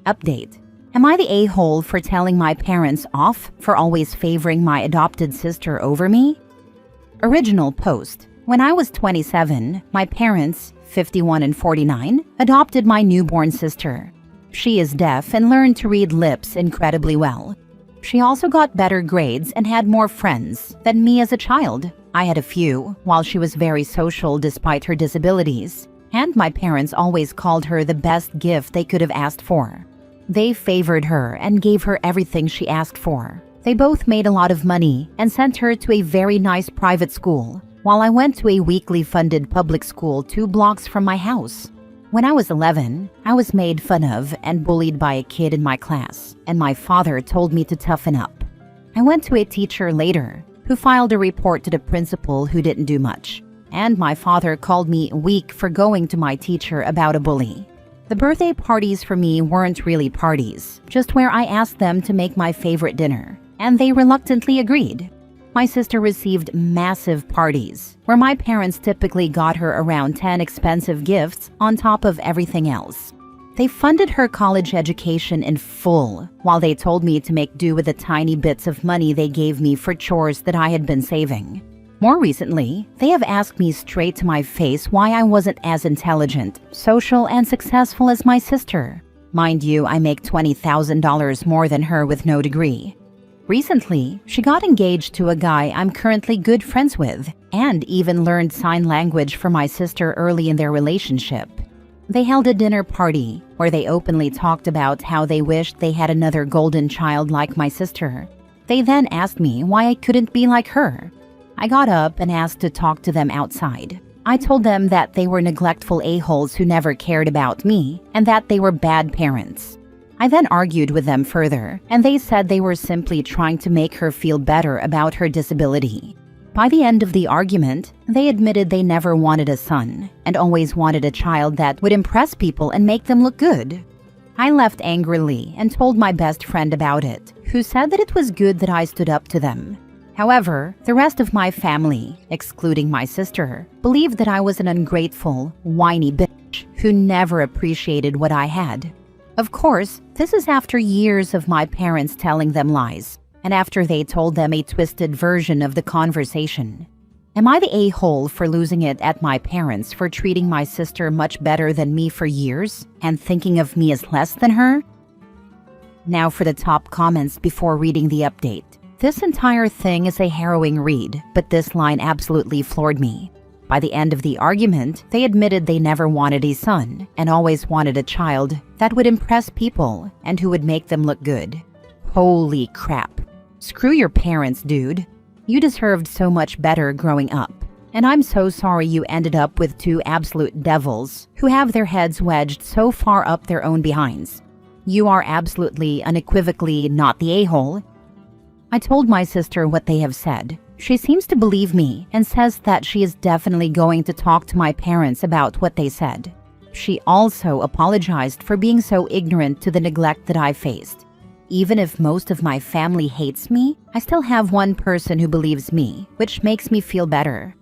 Update. Am I the a-hole for telling my parents off for always favoring my adopted sister over me? Original post. When I was 27, my parents, 51 and 49, adopted my newborn sister. She is deaf and learned to read lips incredibly well. She also got better grades and had more friends than me as a child. I had a few, while she was very social despite her disabilities, and my parents always called her the best gift they could have asked for. They favored her and gave her everything she asked for. They both made a lot of money and sent her to a very nice private school, while I went to a weekly funded public school 2 blocks from my house. When I was 11, I was made fun of and bullied by a kid in my class, and my father told me to toughen up. I went to a teacher later, who filed a report to the principal who didn't do much, and my father called me weak for going to my teacher about a bully. The birthday parties for me weren't really parties, just where I asked them to make my favorite dinner, and they reluctantly agreed. My sister received massive parties, where my parents typically got her around 10 expensive gifts on top of everything else. They funded her college education in full, while they told me to make do with the tiny bits of money they gave me for chores that I had been saving. More recently, they have asked me straight to my face why I wasn't as intelligent, social, and successful as my sister. Mind you, I make $20,000 more than her with no degree. Recently, she got engaged to a guy I'm currently good friends with, and even learned sign language for my sister early in their relationship. They held a dinner party where they openly talked about how they wished they had another golden child like my sister. They then asked me why I couldn't be like her. I got up and asked to talk to them outside. I told them that they were neglectful a-holes who never cared about me and that they were bad parents. I then argued with them further, and they said they were simply trying to make her feel better about her disability. By the end of the argument, they admitted they never wanted a son and always wanted a child that would impress people and make them look good. I left angrily and told my best friend about it, who said that it was good that I stood up to them. However, the rest of my family, excluding my sister, believed that I was an ungrateful, whiny bitch who never appreciated what I had. Of course, this is after years of my parents telling them lies, and after they told them a twisted version of the conversation. Am I the a-hole for losing it at my parents for treating my sister much better than me for years and thinking of me as less than her? Now for the top comments before reading the update. This entire thing is a harrowing read, but this line absolutely floored me. By the end of the argument, they admitted they never wanted a son and always wanted a child that would impress people and who would make them look good. Holy crap. Screw your parents, dude. You deserved so much better growing up. And I'm so sorry you ended up with 2 absolute devils who have their heads wedged so far up their own behinds. You are absolutely, unequivocally not the a-hole. I told my sister what they have said. She seems to believe me and says that she is definitely going to talk to my parents about what they said. She also apologized for being so ignorant to the neglect that I faced. Even if most of my family hates me, I still have one person who believes me, which makes me feel better.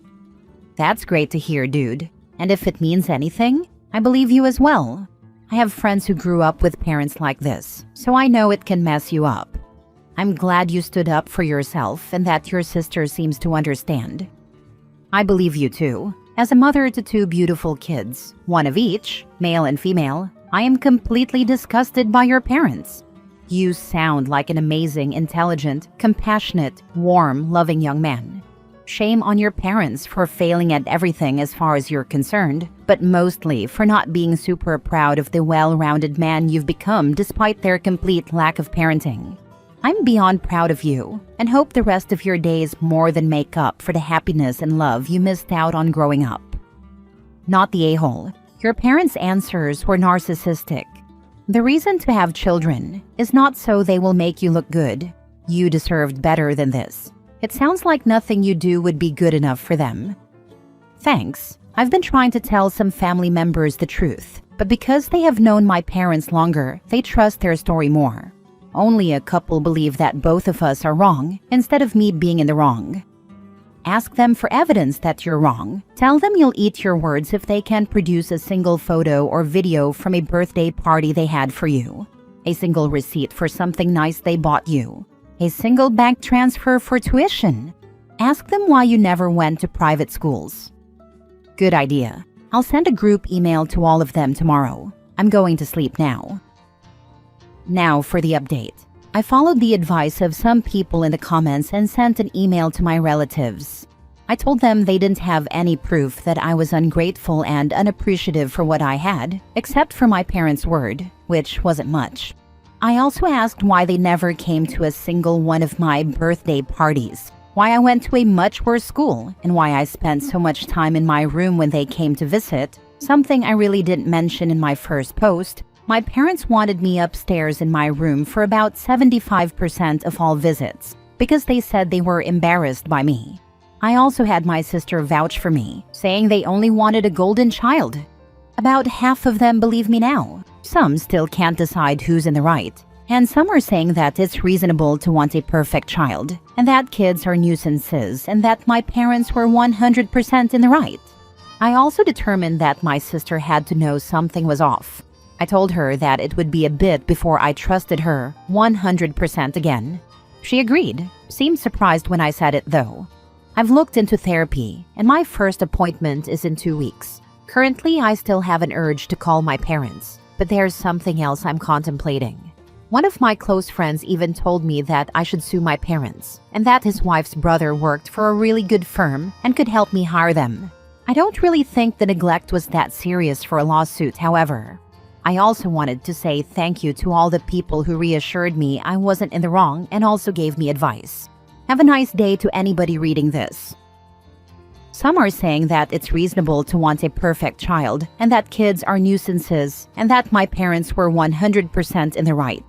That's great to hear, dude. And if it means anything, I believe you as well. I have friends who grew up with parents like this, so I know it can mess you up. I'm glad you stood up for yourself and that your sister seems to understand. I believe you too. As a mother to 2 beautiful kids, one of each, male and female, I am completely disgusted by your parents. You sound like an amazing, intelligent, compassionate, warm, loving young man. Shame on your parents for failing at everything as far as you're concerned, but mostly for not being super proud of the well-rounded man you've become despite their complete lack of parenting. I'm beyond proud of you and hope the rest of your days more than make up for the happiness and love you missed out on growing up. Not the a-hole. Your parents' answers were narcissistic. The reason to have children is not so they will make you look good. You deserved better than this. It sounds like nothing you do would be good enough for them. Thanks. I've been trying to tell some family members the truth, but because they have known my parents longer, they trust their story more. Only a couple believe that both of us are wrong instead of me being in the wrong. Ask them for evidence that you're wrong. Tell them you'll eat your words if they can produce a single photo or video from a birthday party they had for you. a single receipt for something nice they bought you, a single bank transfer for tuition. Ask them why you never went to private schools. Good idea. I'll send a group email to all of them tomorrow. I'm going to sleep now. Now for the update. I followed the advice of some people in the comments and sent an email to my relatives. I told them they didn't have any proof that I was ungrateful and unappreciative for what I had, except for my parents' word, which wasn't much. I also asked why they never came to a single one of my birthday parties, why I went to a much worse school, and why I spent so much time in my room when they came to visit, something I really didn't mention in my first post. My parents wanted me upstairs in my room for about 75% of all visits, because they said they were embarrassed by me. I also had my sister vouch for me, saying they only wanted a golden child. About half of them believe me now. Some still can't decide who's in the right. And some are saying that it's reasonable to want a perfect child, and that kids are nuisances, and that my parents were 100% in the right. I also determined that my sister had to know something was off. I told her that it would be a bit before I trusted her 100% again. She agreed, seemed surprised when I said it though. I've looked into therapy, and my first appointment is in 2 weeks. Currently, I still have an urge to call my parents, but there's something else I'm contemplating. One of my close friends even told me that I should sue my parents, and that his wife's brother worked for a really good firm and could help me hire them. I don't really think the neglect was that serious for a lawsuit, however. I also wanted to say thank you to all the people who reassured me I wasn't in the wrong and also gave me advice. Have a nice day to anybody reading this. Some are saying that it's reasonable to want a perfect child, and that kids are nuisances, and that my parents were 100% in the right.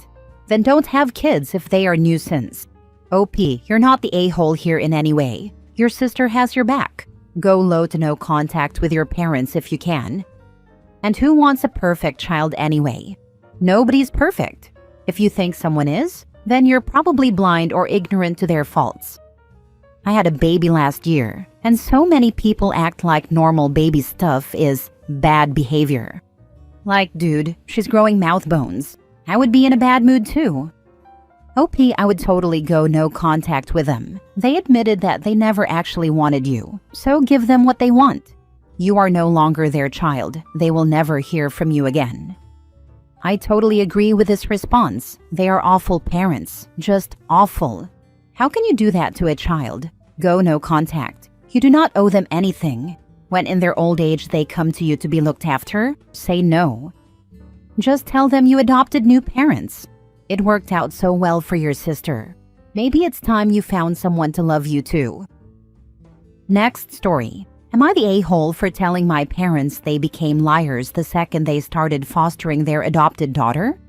Then don't have kids if they are nuisance. OP, you're not the a-hole here in any way. Your sister has your back. Go low to no contact with your parents if you can. And who wants a perfect child anyway? Nobody's perfect. If you think someone is, then you're probably blind or ignorant to their faults. I had a baby last year, and so many people act like normal baby stuff is bad behavior. Like, dude, she's growing mouth bones. I would be in a bad mood too. OP, I would totally go no contact with them. They admitted that they never actually wanted you, so give them what they want. You are no longer their child. They will never hear from you again. I totally agree with this response. They are awful parents. Just awful. How can you do that to a child? Go no contact. You do not owe them anything. When in their old age they come to you to be looked after, say no. Just tell them you adopted new parents. It worked out so well for your sister. Maybe it's time you found someone to love you too. Next story. Am I the a-hole for telling my parents they became liars the second they started fostering their adopted daughter?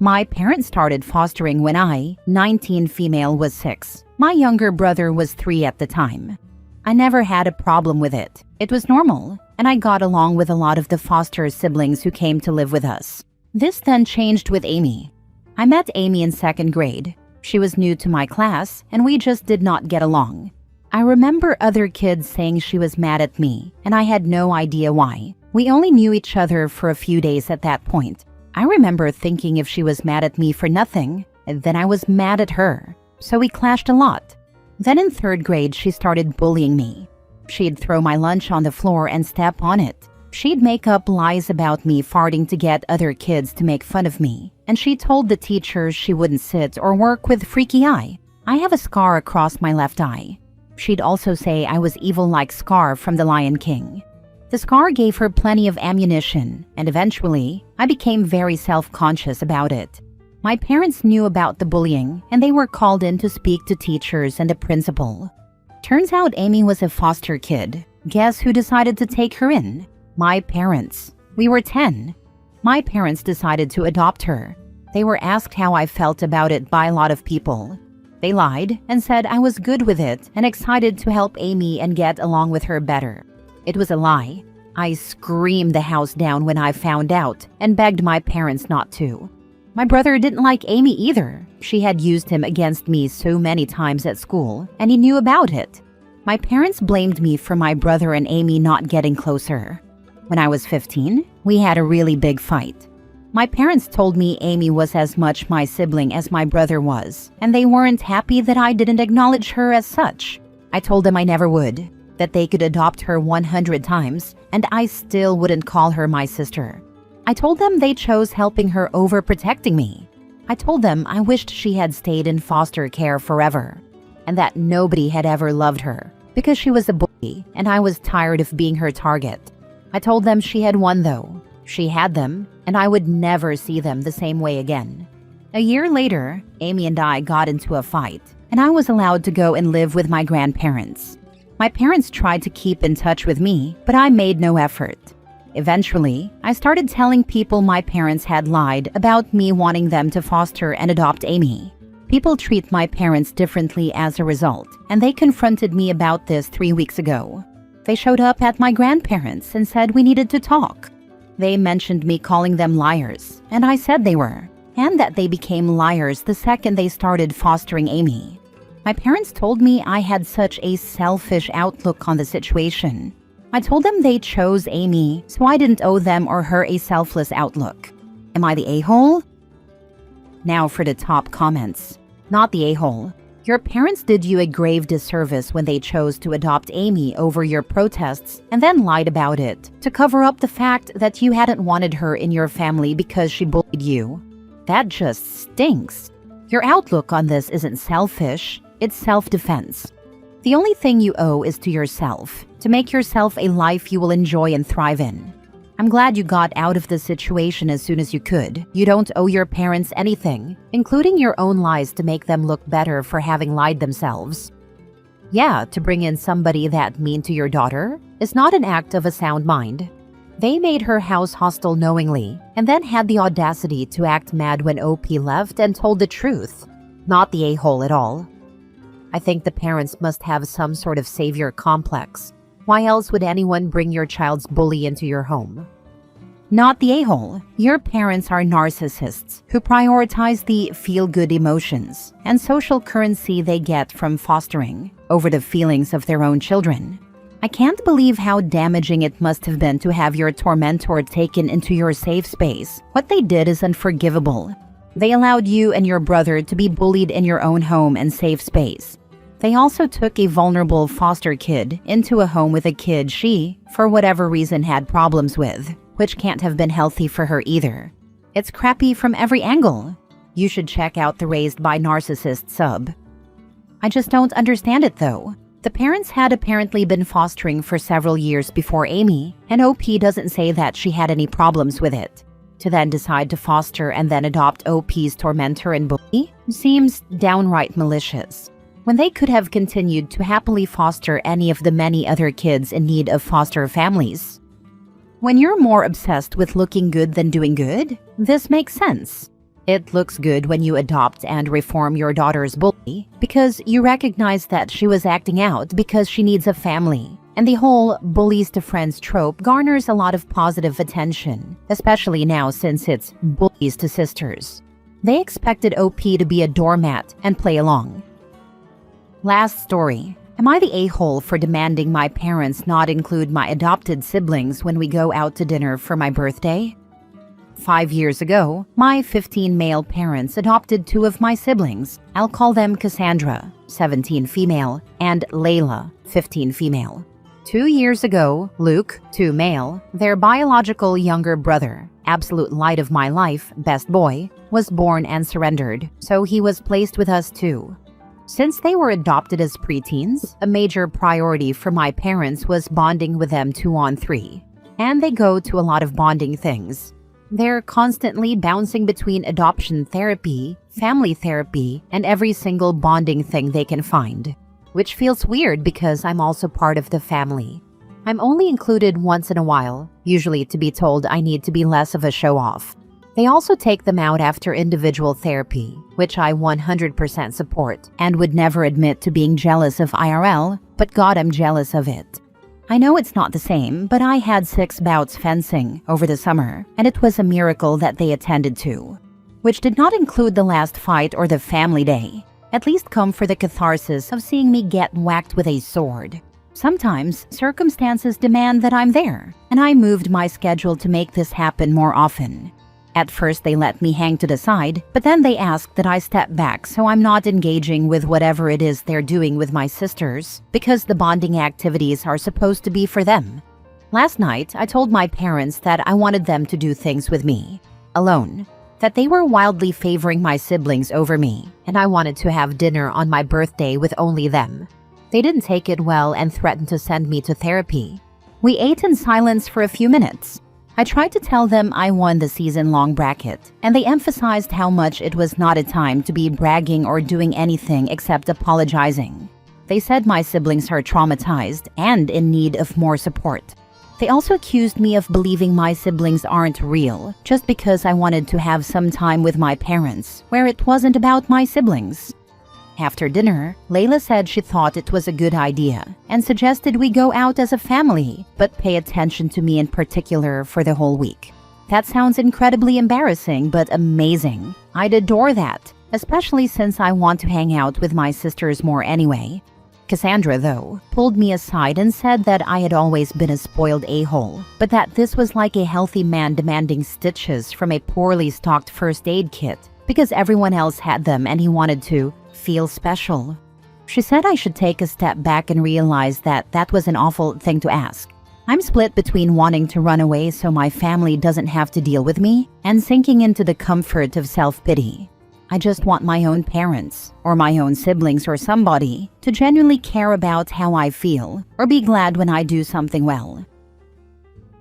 My parents started fostering when I, 19 female, was 6. My younger brother was 3 at the time. I never had a problem with it. It was normal, and I got along with a lot of the foster siblings who came to live with us. This then changed with Amy. I met Amy in 2nd grade. She was new to my class, and we just did not get along. I remember other kids saying she was mad at me, and I had no idea why. We only knew each other for a few days at that point. I remember thinking if she was mad at me for nothing, then I was mad at her. So we clashed a lot. Then in 3rd grade, she started bullying me. She'd throw my lunch on the floor and step on it. She'd make up lies about me farting to get other kids to make fun of me. And she told the teachers she wouldn't sit or work with Freaky Eye. I have a scar across my left eye. She'd also say I was evil like Scar from The Lion King. The scar gave her plenty of ammunition, and eventually, I became very self-conscious about it. My parents knew about the bullying, and they were called in to speak to teachers and the principal. Turns out Amy was a foster kid. Guess who decided to take her in? My parents. We were 10. My parents decided to adopt her. They were asked how I felt about it by a lot of people. They lied and said I was good with it and excited to help Amy and get along with her better. It was a lie. I screamed the house down when I found out and begged my parents not to. My brother didn't like Amy either. She had used him against me so many times at school, and he knew about it. My parents blamed me for my brother and Amy not getting closer. When I was 15, we had a really big fight. My parents told me Amy was as much my sibling as my brother was, and they weren't happy that I didn't acknowledge her as such. I told them I never would, that they could adopt her 100 times, and I still wouldn't call her my sister. I told them they chose helping her over protecting me. I told them I wished she had stayed in foster care forever, and that nobody had ever loved her because she was a bully and I was tired of being her target. I told them she had won though. She had them, and I would never see them the same way again. A year later, Amy and I got into a fight, and I was allowed to go and live with my grandparents. My parents tried to keep in touch with me, but I made no effort. Eventually, I started telling people my parents had lied about me wanting them to foster and adopt Amy. People treat my parents differently as a result, and they confronted me about this 3 weeks ago. They showed up at my grandparents and said we needed to talk. They mentioned me calling them liars, and I said they were, and that they became liars the second they started fostering Amy. My parents told me I had such a selfish outlook on the situation. I told them they chose Amy, so I didn't owe them or her a selfless outlook. Am I the a-hole? Now for the top comments. Not the a-hole. Your parents did you a grave disservice when they chose to adopt Amy over your protests and then lied about it to cover up the fact that you hadn't wanted her in your family because she bullied you. That just stinks. Your outlook on this isn't selfish, it's self-defense. The only thing you owe is to yourself, to make yourself a life you will enjoy and thrive in. I'm glad you got out of the situation as soon as you could. You don't owe your parents anything, including your own lies to make them look better for having lied themselves. Yeah, to bring in somebody that mean to your daughter is not an act of a sound mind. They made her house hostile knowingly, and then had the audacity to act mad when OP left and told the truth. Not the a-hole at all. I think the parents must have some sort of savior complex. Why else would anyone bring your child's bully into your home? Not the a-hole. Your parents are narcissists who prioritize the feel-good emotions and social currency they get from fostering over the feelings of their own children. I can't believe how damaging it must have been to have your tormentor taken into your safe space. What they did is unforgivable. They allowed you and your brother to be bullied in your own home and safe space. They also took a vulnerable foster kid into a home with a kid she, for whatever reason, had problems with, which can't have been healthy for her either. It's crappy from every angle. You should check out the Raised by Narcissist sub. I just don't understand it though. The parents had apparently been fostering for several years before Amy, and OP doesn't say that she had any problems with it. To then decide to foster and then adopt OP's tormentor and bully seems downright malicious, when they could have continued to happily foster any of the many other kids in need of foster families. When you're more obsessed with looking good than doing good, this makes sense. It looks good when you adopt and reform your daughter's bully because you recognize that she was acting out because she needs a family. And the whole bullies to friends trope garners a lot of positive attention, especially now since it's bullies to sisters. They expected OP to be a doormat and play along. Last story. Am I the a-hole for demanding my parents not include my adopted siblings when we go out to dinner for my birthday? 5 years ago, my 15 male parents adopted 2 of my siblings. I'll call them Cassandra, 17 female, and Layla, 15 female. 2 years ago, Luke, 2 male, their biological younger brother, absolute light of my life, best boy, was born and surrendered, so he was placed with us too. Since they were adopted as preteens, a major priority for my parents was bonding with them 2-on-3. And they go to a lot of bonding things. They're constantly bouncing between adoption therapy, family therapy, and every single bonding thing they can find. Which feels weird because I'm also part of the family. I'm only included once in a while, usually to be told I need to be less of a show-off. They also take them out after individual therapy, which I 100% support, and would never admit to being jealous of IRL, but God, I'm jealous of it. I know it's not the same, but I had 6 bouts fencing over the summer, and it was a miracle that they attended to. Which did not include the last fight or the family day. At least come for the catharsis of seeing me get whacked with a sword. Sometimes, circumstances demand that I'm there, and I moved my schedule to make this happen more often. At first, they let me hang to the side, but then they asked that I step back so I'm not engaging with whatever it is they're doing with my sisters, because the bonding activities are supposed to be for them. Last night, I told my parents that I wanted them to do things with me, alone, that they were wildly favoring my siblings over me, and I wanted to have dinner on my birthday with only them. They didn't take it well and threatened to send me to therapy. We ate in silence for a few minutes. I tried to tell them I won the season-long bracket, and they emphasized how much it was not a time to be bragging or doing anything except apologizing. They said my siblings are traumatized and in need of more support. They also accused me of believing my siblings aren't real, just because I wanted to have some time with my parents, where it wasn't about my siblings. After dinner, Layla said she thought it was a good idea and suggested we go out as a family, but pay attention to me in particular for the whole week. That sounds incredibly embarrassing, but amazing. I'd adore that, especially since I want to hang out with my sisters more anyway. Cassandra, though, pulled me aside and said that I had always been a spoiled a-hole, but that this was like a healthy man demanding stitches from a poorly stocked first aid kit because everyone else had them and he wanted to feel special. She said I should take a step back and realize that that was an awful thing to ask. I'm split between wanting to run away so my family doesn't have to deal with me and sinking into the comfort of self-pity. I just want my own parents, or my own siblings or somebody, to genuinely care about how I feel or be glad when I do something well.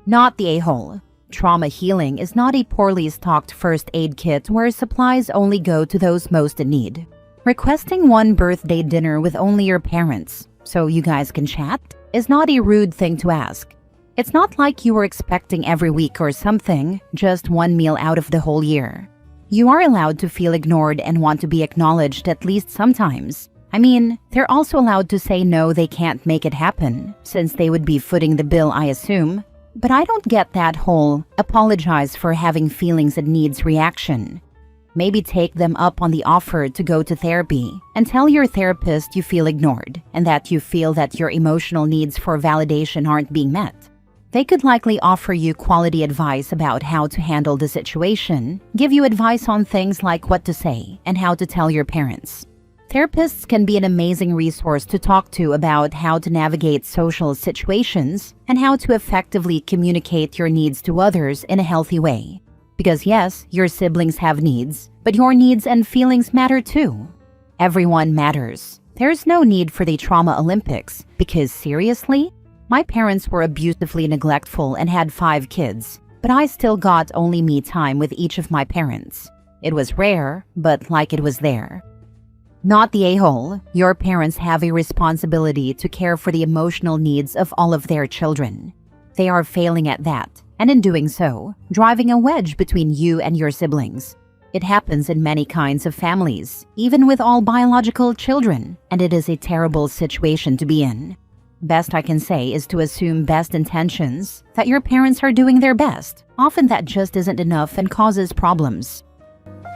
Not the a-hole. Trauma healing is not a poorly stocked first aid kit where supplies only go to those most in need. Requesting one birthday dinner with only your parents, so you guys can chat, is not a rude thing to ask. It's not like you were expecting every week or something, just one meal out of the whole year. You are allowed to feel ignored and want to be acknowledged at least sometimes. I mean, they're also allowed to say no, they can't make it happen, since they would be footing the bill, I assume. But I don't get that whole apologize for having feelings and needs reaction. Maybe take them up on the offer to go to therapy and tell your therapist you feel ignored and that you feel that your emotional needs for validation aren't being met. They could likely offer you quality advice about how to handle the situation, give you advice on things like what to say and how to tell your parents. Therapists can be an amazing resource to talk to about how to navigate social situations and how to effectively communicate your needs to others in a healthy way. Because yes, your siblings have needs, but your needs and feelings matter too. Everyone matters. There's no need for the trauma Olympics, because seriously, my parents were abusively neglectful and had 5 kids, but I still got only me time with each of my parents. It was rare, but like it was there. Not the a-hole. Your parents have a responsibility to care for the emotional needs of all of their children. They are failing at that, and in doing so, driving a wedge between you and your siblings. It happens in many kinds of families, even with all biological children, and it is a terrible situation to be in. Best I can say is to assume best intentions, that your parents are doing their best. Often that just isn't enough and causes problems.